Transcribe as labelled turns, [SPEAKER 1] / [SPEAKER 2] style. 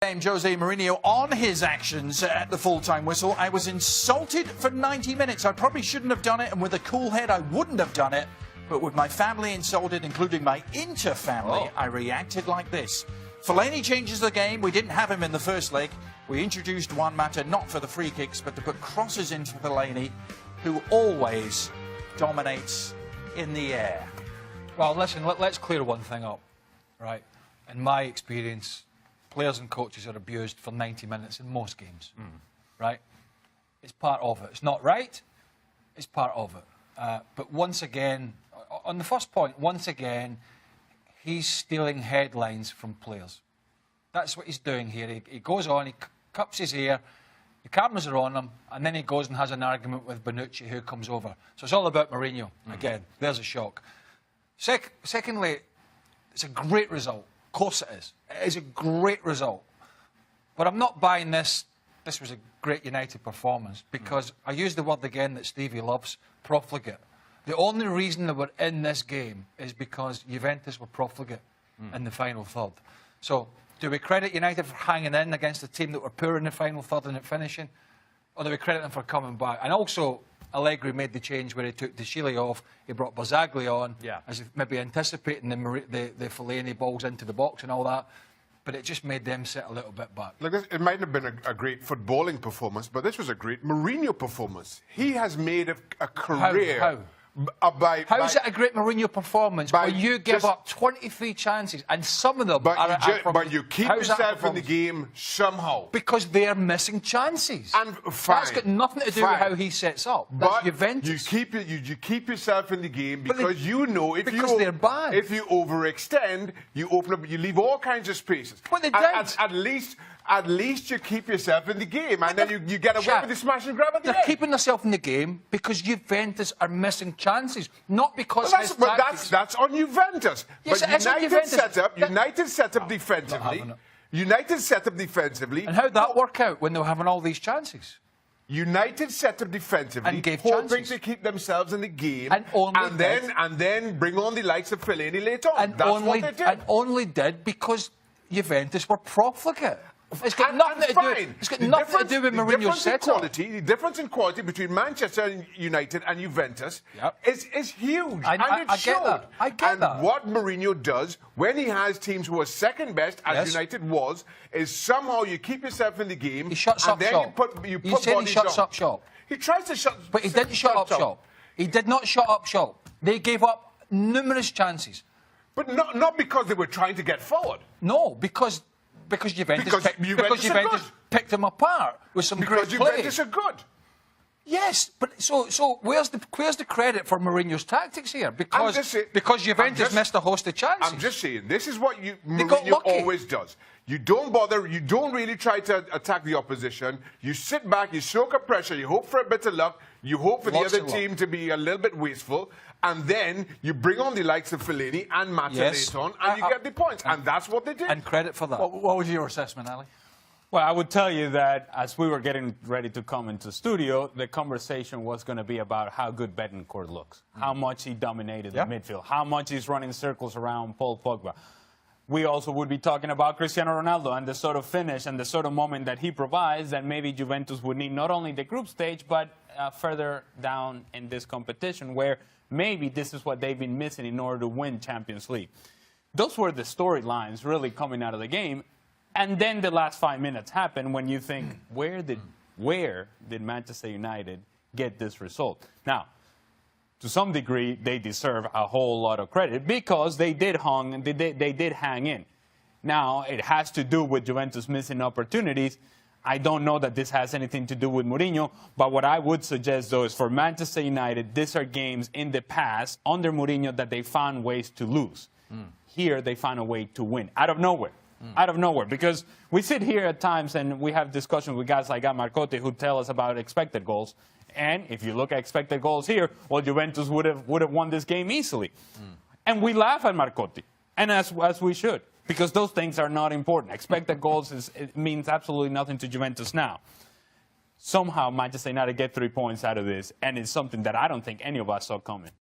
[SPEAKER 1] Jose Mourinho on his actions at the full-time whistle. I was insulted for 90 minutes. I probably shouldn't have done it, and with a cool head I wouldn't have done it. But with my family insulted, including my inter-family, I reacted like this. Fellaini changes the game. We didn't have him in the first leg. We introduced Juan Mata not for the free kicks, but to put crosses into Fellaini, who always dominates in the air.
[SPEAKER 2] Well, listen, let's clear one thing up, right? In my experience, players and coaches are abused for 90 minutes in most games, right? It's part of it. It's not right. It's part of it. But once again, on the first point, once again, he's stealing headlines from players. That's what he's doing here. He goes on, he cups his ear, the cameras are on him, and then he goes and has an argument with Bonucci, who comes over. So it's all about Mourinho. Again, there's a shock. Secondly, it's a great result. Of course it is. It is a great result. But I'm not buying this. This was a great United performance because I use the word again that Stevie loves, profligate. The only reason that we're in this game is because Juventus were profligate in the final third. So do we credit United for hanging in against a team that were poor in the final third and it finishing? Or do we credit them for coming back? And also, Allegri made the change where he took De Chile off, he brought Barzagli on, as if maybe anticipating the Fellaini balls into the box and all that. But it just made them sit a little bit back.
[SPEAKER 3] Look, it might have been a great footballing performance, but this was a great Mourinho performance. He has made a career.
[SPEAKER 2] How? How is it a great Mourinho performance when you give up 23 chances and some of them
[SPEAKER 3] but you keep yourself in the game somehow.
[SPEAKER 2] Because they're missing chances.
[SPEAKER 3] And fine.
[SPEAKER 2] That's got nothing to do with how he sets up. That's Juventus.
[SPEAKER 3] You keep yourself in the game because you know if
[SPEAKER 2] they're bad.
[SPEAKER 3] If you overextend, you open up, you leave all kinds of spaces.
[SPEAKER 2] But they did.
[SPEAKER 3] At least you keep yourself in the game, and then you get away with the smash and grab at the end.
[SPEAKER 2] They're keeping themselves in the game because Juventus are missing chances, not because
[SPEAKER 3] that's on Juventus.
[SPEAKER 2] Yes,
[SPEAKER 3] but United set up defensively. United set up defensively.
[SPEAKER 2] And how'd that work out when they were having all these chances?
[SPEAKER 3] United set up defensively,
[SPEAKER 2] and gave
[SPEAKER 3] hoping
[SPEAKER 2] chances
[SPEAKER 3] to keep themselves in the game,
[SPEAKER 2] and
[SPEAKER 3] then bring on the likes of Fellaini later on.
[SPEAKER 2] That's what they did. And only did because Juventus were profligate. It's got nothing to do. It's got nothing to do with Mourinho's setup.
[SPEAKER 3] The difference in quality between Manchester United and Juventus is huge,
[SPEAKER 2] I get that. I get that.
[SPEAKER 3] And what Mourinho does when he has teams who are second best, as United was, is somehow you keep yourself in the game.
[SPEAKER 2] He shuts up shop.
[SPEAKER 3] You
[SPEAKER 2] said he shuts up shop.
[SPEAKER 3] He tries to shut,
[SPEAKER 2] but he didn't shut up shop. He did not shut up shop. They gave up numerous chances,
[SPEAKER 3] but not because they were trying to get forward.
[SPEAKER 2] No, because Juventus picked them apart with some great play.
[SPEAKER 3] Because Juventus are good.
[SPEAKER 2] Yes, but so where's the credit for Mourinho's tactics here? Because Juventus missed a host of chances.
[SPEAKER 3] I'm just saying, this is what Mourinho always does. You don't bother, you don't really try to attack the opposition. You sit back, you soak up pressure, you hope for a bit of luck, you hope for the other team to be a little bit wasteful, and then you bring on the likes of Fellaini and Mata later on, and you get the points. And that's what they did.
[SPEAKER 2] And credit for that.
[SPEAKER 1] What was your assessment, Ali?
[SPEAKER 4] Well, I would tell you that as we were getting ready to come into the studio, the conversation was going to be about how good Betancourt looks, how much he dominated the midfield, how much he's running circles around Paul Pogba. We also would be talking about Cristiano Ronaldo and the sort of finish and the sort of moment that he provides that maybe Juventus would need not only the group stage, but further down in this competition where maybe this is what they've been missing in order to win Champions League. Those were the storylines really coming out of the game. And then the last 5 minutes happened when you think, where did Manchester United get this result? Now, to some degree, they deserve a whole lot of credit because they did hang in. Now, it has to do with Juventus missing opportunities. I don't know that this has anything to do with Mourinho, but what I would suggest, though, is for Manchester United, these are games in the past under Mourinho that they found ways to lose. Here, they found a way to win, out of nowhere. Out of nowhere, because we sit here at times and we have discussions with guys like Marcotti who tell us about expected goals. And if you look at expected goals here, well, Juventus would have won this game easily. And we laugh at Marcotti, and as we should, because those things are not important. Expected goals means absolutely nothing to Juventus now. Somehow Manchester United get 3 points out of this, and it's something that I don't think any of us saw coming.